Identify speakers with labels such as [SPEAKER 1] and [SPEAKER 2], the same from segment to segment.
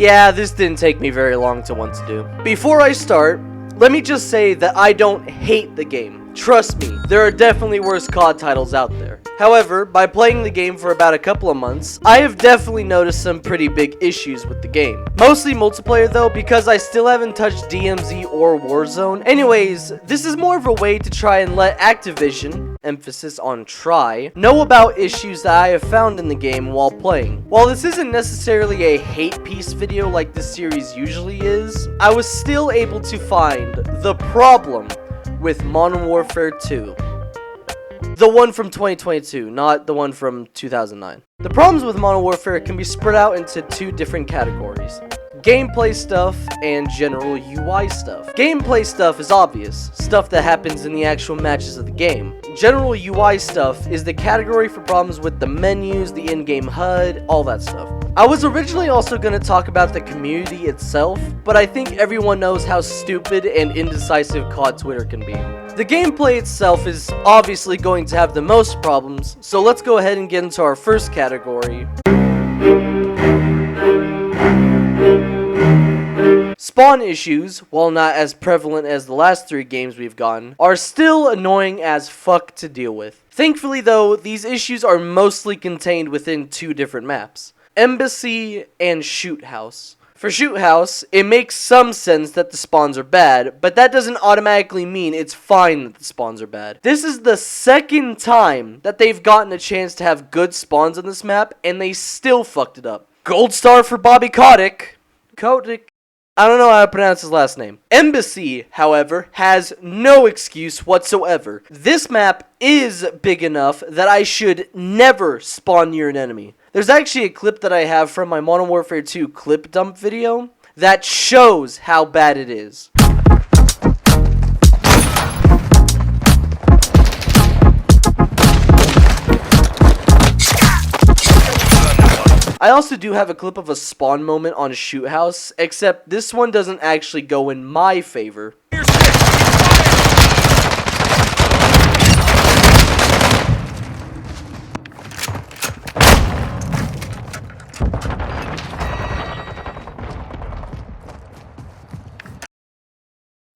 [SPEAKER 1] Yeah, this didn't take me very long to want to do. Before I start, let me just say that I don't hate the game. Trust me, there are definitely worse COD titles out there. However, by playing the game for about a couple of months, I have definitely noticed some pretty big issues with the game. Mostly multiplayer though, because I still haven't touched DMZ or Warzone. Anyways, this is more of a way to try and let Activision, emphasis on try, know about issues that I have found in the game while playing. While this isn't necessarily a hate piece video like this series usually is, I was still able to find the problem with Modern Warfare 2. The one from 2022, not the one from 2009. The problems with Modern Warfare can be spread out into two different categories: gameplay stuff and general UI stuff. Gameplay stuff is obvious, stuff that happens in the actual matches of the game. General UI stuff is the category for problems with the menus, the in-game HUD, all that stuff. I was originally also going to talk about the community itself, but I think everyone knows how stupid and indecisive COD Twitter can be. The gameplay itself is obviously going to have the most problems, so let's go ahead and get into our first category. Spawn issues, while not as prevalent as the last 3 games we've gotten, are still annoying as fuck to deal with. Thankfully though, these issues are mostly contained within 2 different maps: Embassy and Shoot House. For Shoot House, it makes some sense that the spawns are bad, but that doesn't automatically mean it's fine that the spawns are bad. This is the second time that they've gotten a chance to have good spawns on this map, and they still fucked it up. Gold star for Bobby Kotick. I don't know how to pronounce his last name. Embassy, however, has no excuse whatsoever. This map is big enough that I should never spawn near an enemy. There's actually a clip that I have from my Modern Warfare 2 clip dump video that shows how bad it is. I also do have a clip of a spawn moment on Shoot House, except this one doesn't actually go in my favor.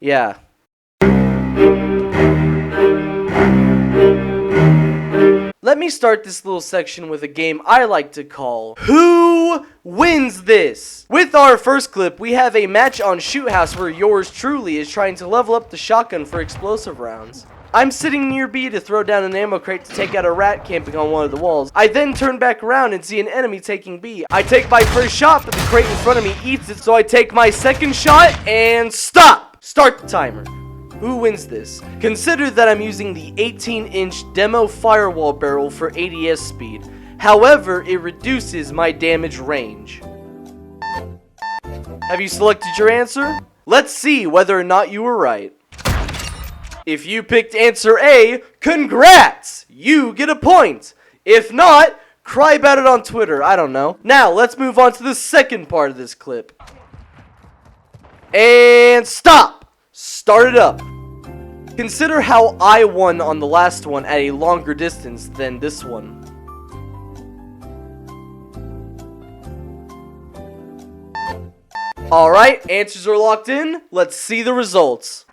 [SPEAKER 1] Yeah. Let me start this little section with a game I like to call Who Wins This? With our first clip, we have a match on Shoot House where yours truly is trying to level up the shotgun for explosive rounds. I'm sitting near B to throw down an ammo crate to take out a rat camping on one of the walls. I then turn back around and see an enemy taking B. I take my first shot, but the crate in front of me eats it, so I take my second shot and stop! Start the timer. Who wins this? Consider that I'm using the 18-inch demo firewall barrel for ADS speed. However, it reduces my damage range. Have you selected your answer? Let's see whether or not you were right. If you picked answer A, congrats! You get a point. If not, cry about it on Twitter, I don't know. Now, let's move on to the second part of this clip. And stop! Start it up. Consider how I won on the last one at a longer distance than this one. Alright, answers are locked in. Let's see the results.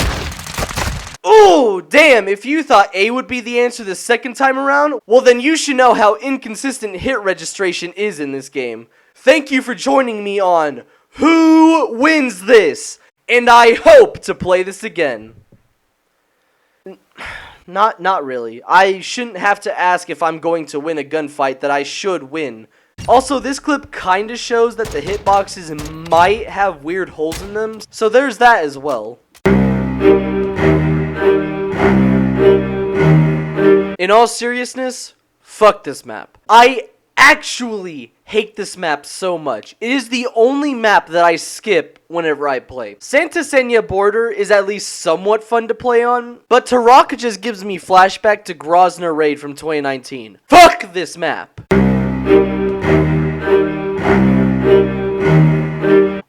[SPEAKER 1] Ooh, damn, if you thought A would be the answer the second time around, well then you should know how inconsistent hit registration is in this game. Thank you for joining me on Who Wins This? And I hope to play this again. Not really. I shouldn't have to ask if I'm going to win a gunfight that I should win. Also, this clip kinda shows that the hitboxes might have weird holes in them, so there's that as well. In all seriousness, fuck this map. I actually hate this map so much. It is the only map that I skip whenever I play. Santa Senya Border is at least somewhat fun to play on, but Taraka just gives me flashback to Grozny Raid from 2019. Fuck this map!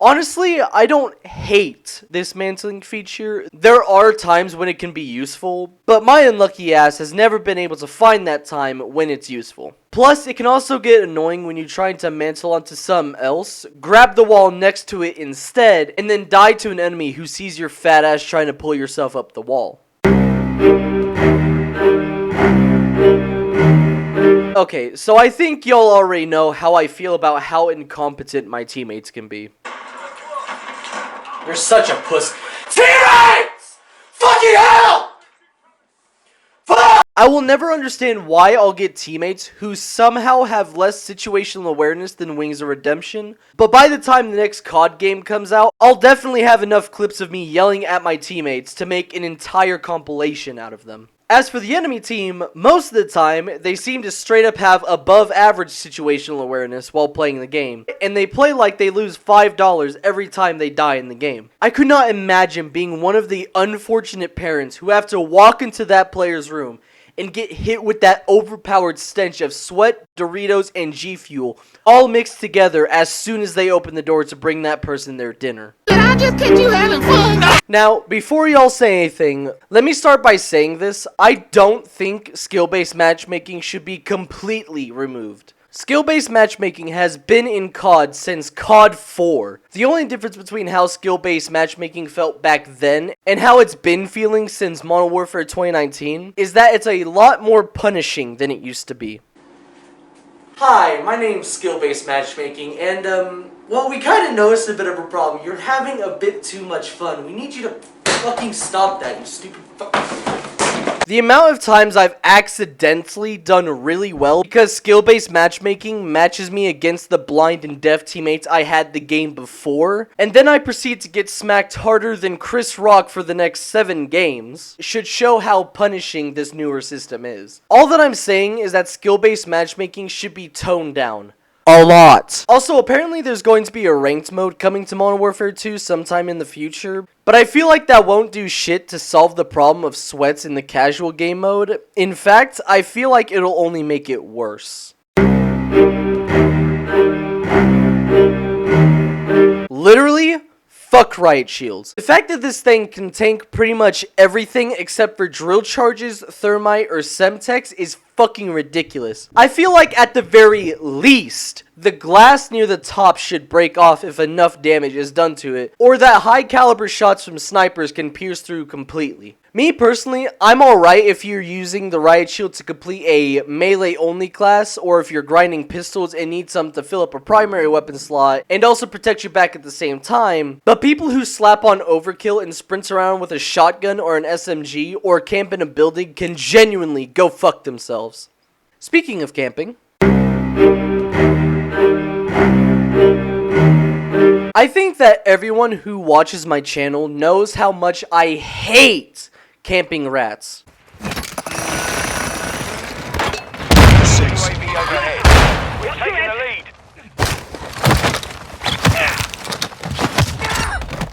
[SPEAKER 1] Honestly, I don't hate this mantling feature. There are times when it can be useful, but my unlucky ass has never been able to find that time when it's useful. Plus, it can also get annoying when you're trying to mantle onto something else, grab the wall next to it instead, and then die to an enemy who sees your fat ass trying to pull yourself up the wall. Okay, so I think y'all already know how I feel about how incompetent my teammates can be. You're such a puss. Teammates! Fucking hell! Fuck! I will never understand why I'll get teammates who somehow have less situational awareness than Wings of Redemption, but by the time the next COD game comes out, I'll definitely have enough clips of me yelling at my teammates to make an entire compilation out of them. As for the enemy team, most of the time, they seem to straight up have above average situational awareness while playing the game, and they play like they lose $5 every time they die in the game. I could not imagine being one of the unfortunate parents who have to walk into that player's room and get hit with that overpowered stench of sweat, Doritos, and G Fuel, all mixed together as soon as they open the door to bring that person their dinner.
[SPEAKER 2] Did I just catch you having fun?
[SPEAKER 1] Now, before y'all say anything, let me start by saying this. I don't think skill-based matchmaking should be completely removed. Skill-based matchmaking has been in COD since COD 4. The only difference between how skill-based matchmaking felt back then and how it's been feeling since Modern Warfare 2019 is that it's a lot more punishing than it used to be. Hi, my name's Skill-Based Matchmaking, and, well, we kind of noticed a bit of a problem. You're having a bit too much fun. We need you to fucking stop that, you stupid The amount of times I've accidentally done really well because skill-based matchmaking matches me against the blind and deaf teammates I had the game before, and then I proceed to get smacked harder than Chris Rock for the next 7 games, should show how punishing this newer system is. All that I'm saying is that skill-based matchmaking should be toned down. A lot. Also, apparently there's going to be a ranked mode coming to Modern Warfare 2 sometime in the future, but I feel like that won't do shit to solve the problem of sweats in the casual game mode. In fact, I feel like it'll only make it worse. Literally, fuck riot shields. The fact that this thing can tank pretty much everything except for drill charges, thermite, or semtex is fucking ridiculous. I feel like at the very least, the glass near the top should break off if enough damage is done to it, or that high caliber shots from snipers can pierce through completely. Me personally, I'm alright if you're using the riot shield to complete a melee only class, or if you're grinding pistols and need something to fill up a primary weapon slot and also protect your back at the same time, but people who slap on overkill and sprint around with a shotgun or an SMG or camp in a building can genuinely go fuck themselves. Speaking of camping, I think that everyone who watches my channel knows how much I hate camping rats.
[SPEAKER 3] UAV overhead. We're taking the lead.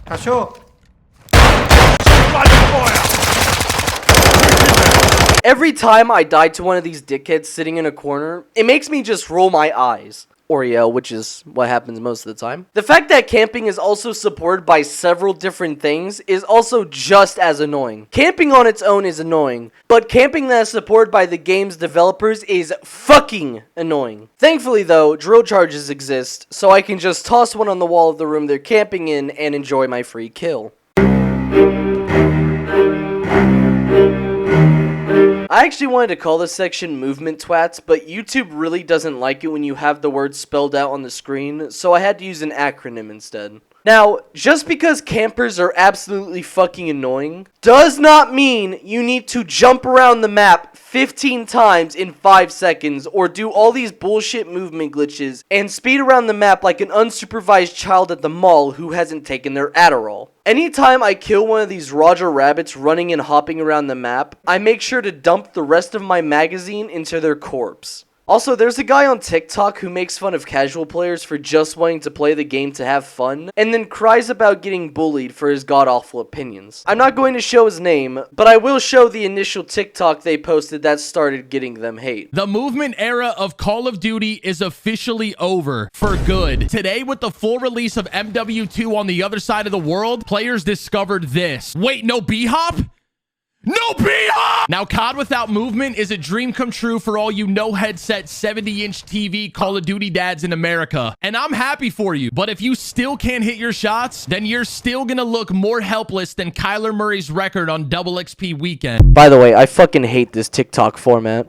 [SPEAKER 4] Cachorro!
[SPEAKER 1] Every time I die to one of these dickheads sitting in a corner, it makes me just roll my eyes. Or yell, which is what happens most of the time. The fact that camping is also supported by several different things is also just as annoying. Camping on its own is annoying, but camping that is supported by the game's developers is fucking annoying. Thankfully though, drill charges exist, so I can just toss one on the wall of the room they're camping in and enjoy my free kill. I actually wanted to call this section Movement Twats, but YouTube really doesn't like it when you have the word spelled out on the screen, so I had to use an acronym instead. Now, just because campers are absolutely fucking annoying, does not mean you need to jump around the map 15 times in 5 seconds, or do all these bullshit movement glitches, and speed around the map like an unsupervised child at the mall who hasn't taken their Adderall. Anytime I kill one of these Roger Rabbits running and hopping around the map, I make sure to dump the rest of my magazine into their corpse. Also, there's a guy on TikTok who makes fun of casual players for just wanting to play the game to have fun, and then cries about getting bullied for his god-awful opinions. I'm not going to show his name, but I will show the initial TikTok they posted that started getting them hate.
[SPEAKER 4] The movement era of Call of Duty is officially over for good. Today, with the full release of MW2 on the other side of the world, players discovered this. Wait, no B-Hop? No B-Hop! Now, COD without movement is a dream come true for all you no-headset 70-inch TV Call of Duty dads in America. And I'm happy for you, but if you still can't hit your shots, then you're still gonna look more helpless than Kyler Murray's record on Double XP weekend.
[SPEAKER 1] By the way, I fucking hate this TikTok format.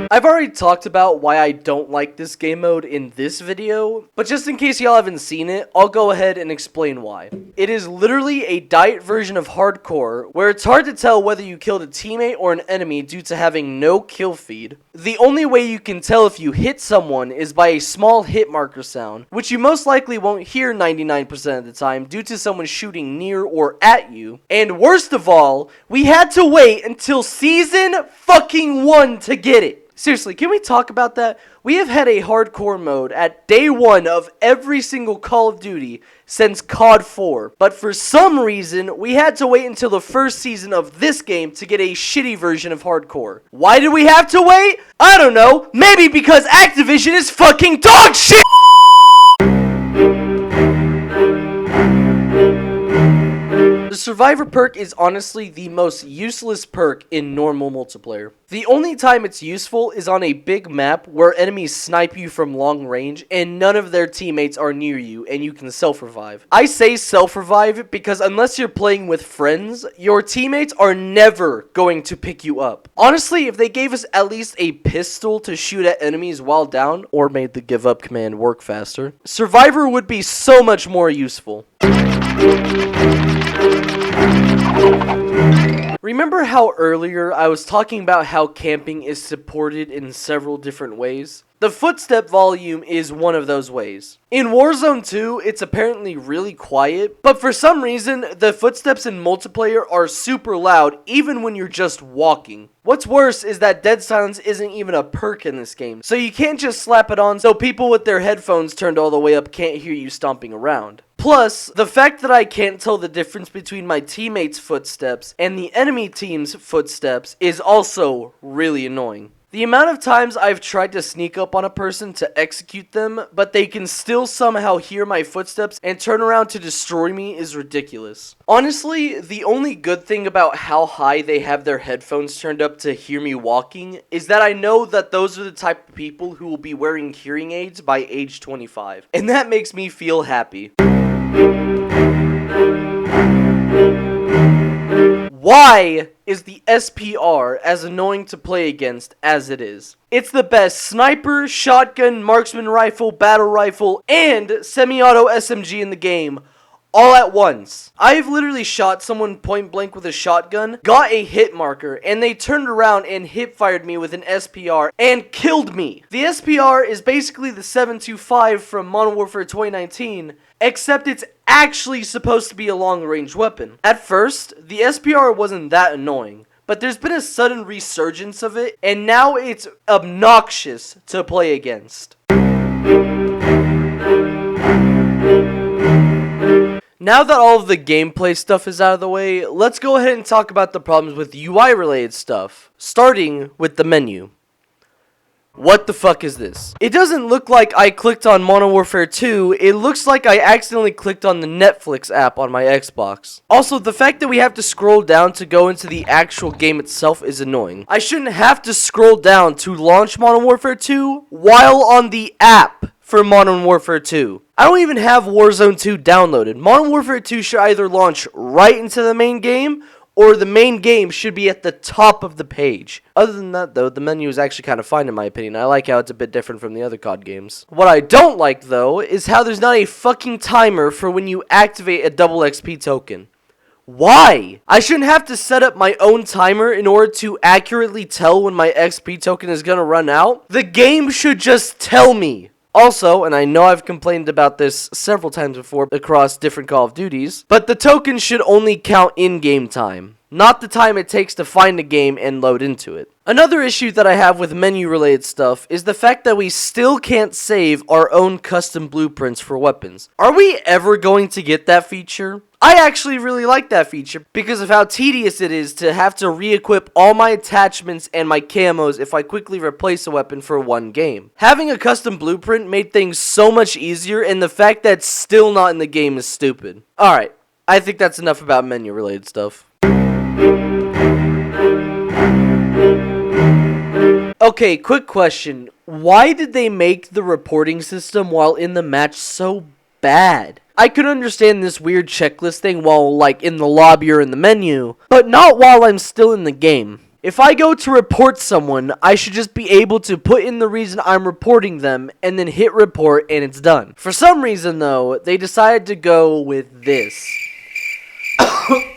[SPEAKER 1] I've already talked about why I don't like this game mode in this video, but just in case y'all haven't seen it, I'll go ahead and explain why. It is literally a diet version of hardcore, where it's hard to tell whether you killed a teammate or an enemy due to having no kill feed. The only way you can tell if you hit someone is by a small hit marker sound, which you most likely won't hear 99% of the time due to someone shooting near or at you. And worst of all, we had to wait until season fucking 1 to get it. Seriously, can we talk about that? We have had a hardcore mode at day 1 of every single Call of Duty since COD 4. But for some reason, we had to wait until the first season of this game to get a shitty version of hardcore. Why did we have to wait? I don't know. Maybe because Activision is fucking dog shit! The Survivor perk is honestly the most useless perk in normal multiplayer. The only time it's useful is on a big map where enemies snipe you from long range and none of their teammates are near you and you can self-revive. I say self-revive because unless you're playing with friends, your teammates are never going to pick you up. Honestly, if they gave us at least a pistol to shoot at enemies while down, or made the give up command work faster, Survivor would be so much more useful. Remember how earlier I was talking about how camping is supported in several different ways? The footstep volume is one of those ways. In Warzone 2, it's apparently really quiet, but for some reason, the footsteps in multiplayer are super loud even when you're just walking. What's worse is that dead silence isn't even a perk in this game, so you can't just slap it on so people with their headphones turned all the way up can't hear you stomping around. Plus, the fact that I can't tell the difference between my teammates' footsteps and the enemy team's footsteps is also really annoying. The amount of times I've tried to sneak up on a person to execute them, but they can still somehow hear my footsteps and turn around to destroy me is ridiculous. Honestly, the only good thing about how high they have their headphones turned up to hear me walking is that I know that those are the type of people who will be wearing hearing aids by age 25. And that makes me feel happy. Why is the SPR as annoying to play against as it is? It's the best sniper, shotgun, marksman rifle, battle rifle, and semi-auto SMG in the game, all at once. I've literally shot someone point blank with a shotgun, got a hit marker, and they turned around and hip fired me with an SPR and killed me. The SPR is basically the 725 from Modern Warfare 2019, except it's actually supposed to be a long-range weapon. At first, the SPR wasn't that annoying, but there's been a sudden resurgence of it, and now it's obnoxious to play against. Now that all of the gameplay stuff is out of the way, let's go ahead and talk about the problems with UI-related stuff, starting with the menu. What the fuck is this? It doesn't look like I clicked on Modern Warfare 2, it looks like I accidentally clicked on the Netflix app on my Xbox. Also, the fact that we have to scroll down to go into the actual game itself is annoying. I shouldn't have to scroll down to launch Modern Warfare 2 while on the app for Modern Warfare 2. I don't even have Warzone 2 downloaded. Modern Warfare 2 should either launch right into the main game, or the main game should be at the top of the page. Other than that, though, the menu is actually kind of fine in my opinion. I like how it's a bit different from the other COD games. What I don't like, though, is how there's not a fucking timer for when you activate a double XP token. Why? I shouldn't have to set up my own timer in order to accurately tell when my XP token is gonna run out. The game should just tell me. Also, and I know I've complained about this several times before across different Call of Duties, but the tokens should only count in-game time. not the time it takes to find a game and load into it. Another issue that I have with menu-related stuff is the fact that we still can't save our own custom blueprints for weapons. Are we ever going to get that feature? I actually really like that feature because of how tedious it is to have to re-equip all my attachments and my camos if I quickly replace a weapon for one game. Having a custom blueprint made things so much easier, and the fact that it's still not in the game is stupid. Alright, I think that's enough about menu-related stuff. Okay, quick question. Why did they make the reporting system while in the match so bad? I could understand this weird checklist thing while, like, in the lobby or in the menu, but not while I'm still in the game. If I go to report someone, I should just be able to put in the reason I'm reporting them and then hit report and it's done. For some reason, though, they decided to go with this.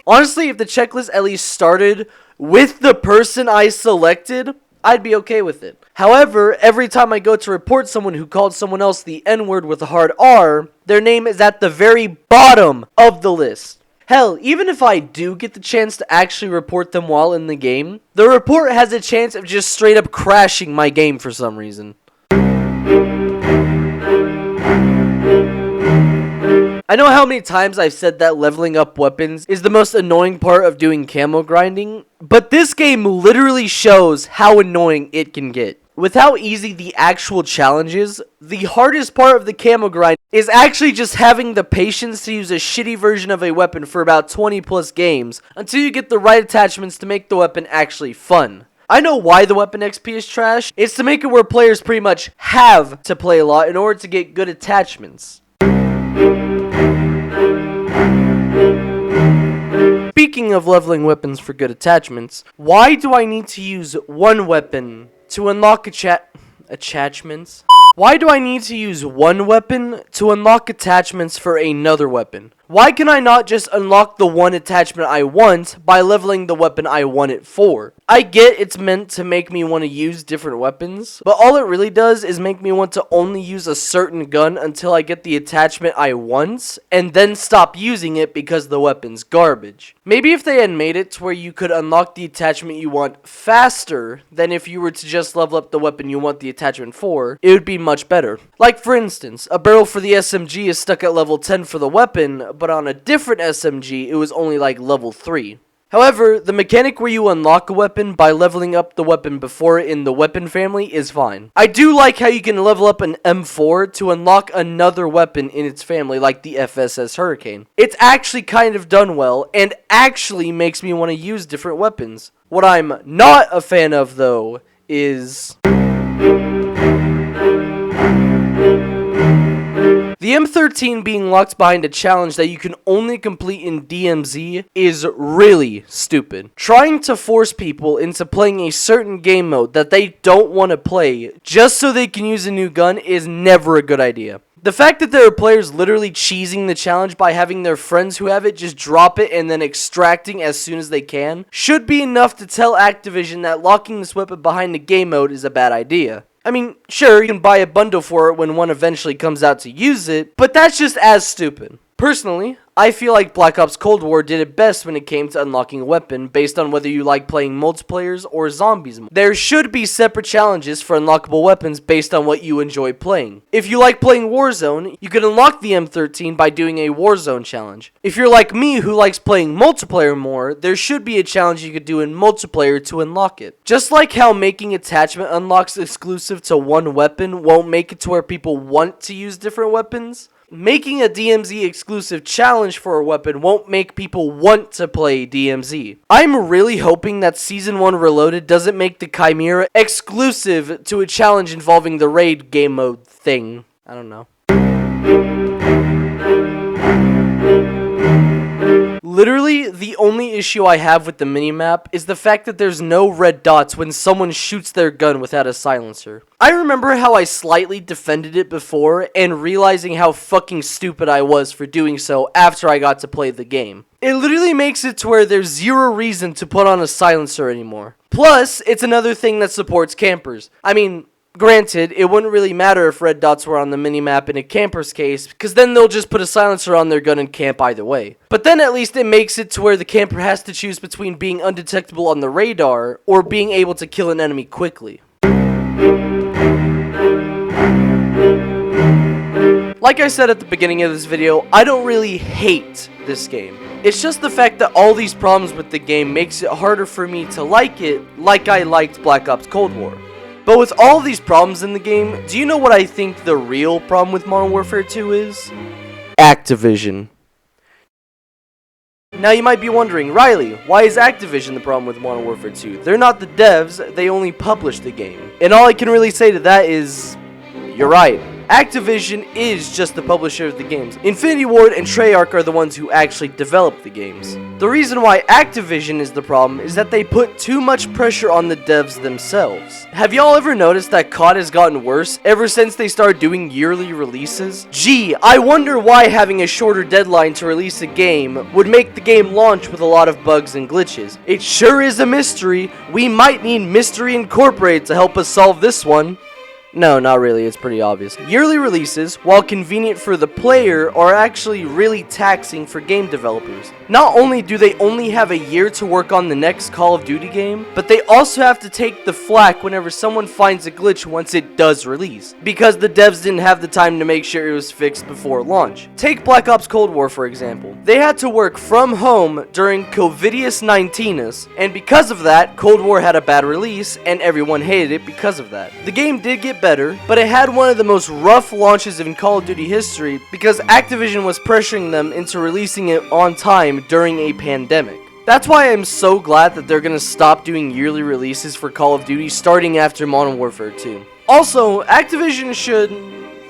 [SPEAKER 1] Honestly, if the checklist at least started with the person I selected, I'd be okay with it. However, every time I go to report someone who called someone else the N-word with a hard R, their name is at the very bottom of the list. Hell, even if I do get the chance to actually report them while in the game, the report has a chance of just straight up crashing my game for some reason. I know how many times I've said that leveling up weapons is the most annoying part of doing camo grinding, but this game literally shows how annoying it can get. With how easy the actual challenge is, the hardest part of the camo grind is actually just having the patience to use a shitty version of a weapon for about 20 plus games until you get the right attachments to make the weapon actually fun. I know why the weapon XP is trash. It's to make it where players pretty much have to play a lot in order to get good attachments. Speaking of leveling weapons for good attachments, why do I need to use one weapon to unlock attachments? Why do I need to use one weapon to unlock attachments for another weapon? Why can I not just unlock the one attachment I want by leveling the weapon I want it for? I get it's meant to make me want to use different weapons, but all it really does is make me want to only use a certain gun until I get the attachment I want, and then stop using it because the weapon's garbage. Maybe if they had made it to where you could unlock the attachment you want faster than if you were to just level up the weapon you want the attachment for, it would be much better. Like for instance, a barrel for the SMG is stuck at level 10 for the weapon, but on a different SMG, it was only like level 3. However, the mechanic where you unlock a weapon by leveling up the weapon before it in the weapon family is fine. I do like how you can level up an M4 to unlock another weapon in its family, like the FSS Hurricane. It's actually kind of done well, and actually makes me want to use different weapons. What I'm not a fan of, though, is the M13 being locked behind a challenge that you can only complete in DMZ is really stupid. Trying to force people into playing a certain game mode that they don't want to play just so they can use a new gun is never a good idea. The fact that there are players literally cheesing the challenge by having their friends who have it just drop it and then extracting as soon as they can should be enough to tell Activision that locking this weapon behind the game mode is a bad idea. I mean, sure, you can buy a bundle for it when one eventually comes out to use it, but that's just as stupid. Personally, I feel like Black Ops Cold War did it best when it came to unlocking a weapon based on whether you like playing multiplayers or zombies. There should be separate challenges for unlockable weapons based on what you enjoy playing. If you like playing Warzone, you can unlock the M13 by doing a Warzone challenge. If you're like me who likes playing multiplayer more, there should be a challenge you could do in multiplayer to unlock it. Just like how making attachment unlocks exclusive to one weapon won't make it to where people want to use different weapons, making a DMZ exclusive challenge for a weapon won't make people want to play DMZ. I'm really hoping that Season 1 Reloaded doesn't make the Chimera exclusive to a challenge involving the raid game mode thing. I don't know. Literally, the only issue I have with the minimap is the fact that there's no red dots when someone shoots their gun without a silencer. I remember how I slightly defended it before and realizing how fucking stupid I was for doing so after I got to play the game. It literally makes it to where there's zero reason to put on a silencer anymore. Plus, it's another thing that supports campers. I mean, Granted, it wouldn't really matter if red dots were on the minimap in a camper's case, because then they'll just put a silencer on their gun and camp either way. But then at least it makes it to where the camper has to choose between being undetectable on the radar or being able to kill an enemy quickly. Like I said at the beginning of this video, I don't really hate this game. It's just the fact that all these problems with the game makes it harder for me to like it like I liked Black Ops Cold War. But with all these problems in the game, do you know what I think the real problem with Modern Warfare 2 is? Activision. Now you might be wondering, Riley, why is Activision the problem with Modern Warfare 2? They're not the devs, they only publish the game. And all I can really say to that is, you're right. Activision is just the publisher of the games. Infinity Ward and Treyarch are the ones who actually develop the games. The reason why Activision is the problem is that they put too much pressure on the devs themselves. Have y'all ever noticed that COD has gotten worse ever since they started doing yearly releases? Gee, I wonder why having a shorter deadline to release a game would make the game launch with a lot of bugs and glitches. It sure is a mystery. We might need Mystery Incorporated to help us solve this one. No, not really, it's pretty obvious. Yearly releases, while convenient for the player, are actually really taxing for game developers. Not only do they only have a year to work on the next Call of Duty game, but they also have to take the flack whenever someone finds a glitch once it does release, because the devs didn't have the time to make sure it was fixed before launch. Take Black Ops Cold War for example. They had to work from home during COVIDius-19, and because of that, Cold War had a bad release, and everyone hated it because of that. The game did get better, but it had one of the most rough launches in Call of Duty history because Activision was pressuring them into releasing it on time during a pandemic. That's why I'm so glad that they're gonna stop doing yearly releases for Call of Duty starting after Modern Warfare 2. Also, Activision should,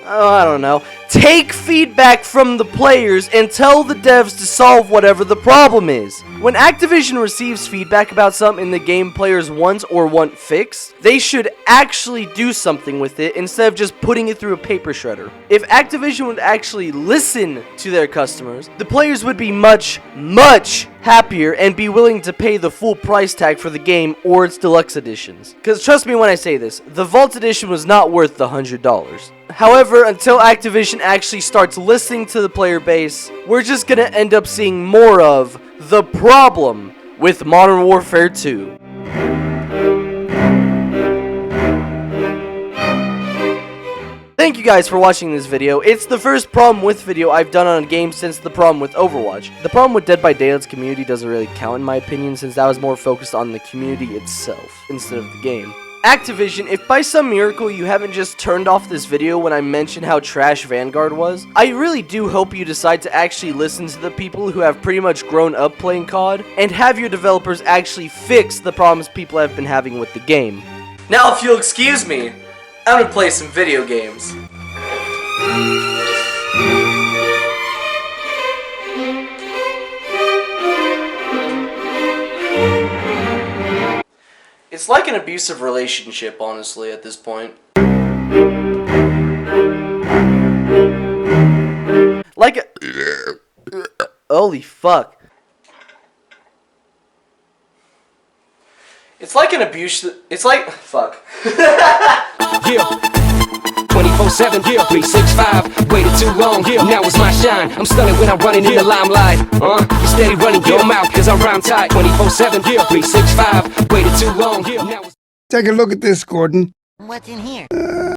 [SPEAKER 1] I don't know, take feedback from the players and tell the devs to solve whatever the problem is. When Activision receives feedback about something in the game players want or want fixed, they should actually do something with it instead of just putting it through a paper shredder. If Activision would actually listen to their customers, the players would be much, much happier and be willing to pay the full price tag for the game or its deluxe editions. Because trust me when I say this, the Vault Edition was not worth the $100. However, until Activision actually starts listening to the player base, we're just gonna end up seeing more of the problem with Modern Warfare 2. Thank you guys for watching this video. It's the first problem with video I've done on a game since the problem with Overwatch. The problem with Dead by Daylight's community doesn't really count in my opinion since that was more focused on the community itself instead of the game. Activision, if by some miracle you haven't just turned off this video when I mentioned how trash Vanguard was, I really do hope you decide to actually listen to the people who have pretty much grown up playing COD, and have your developers actually fix the problems people have been having with the game. Now if you'll excuse me, I'm gonna play some video games. It's like an abusive relationship, honestly, at this point. Like a... Holy fuck. It's like an abuse... It's like... Fuck.
[SPEAKER 5] Yeah. 24/7, yeah, 365. Waited too long, yeah, now it's my shine. I'm stunning when I'm running in the limelight. You steady running your mouth, cause I rhyme tight. 24/7, yeah, 365. Waited too long, yeah, now it's...
[SPEAKER 6] Take a look at this, Gordon.
[SPEAKER 2] What's in here?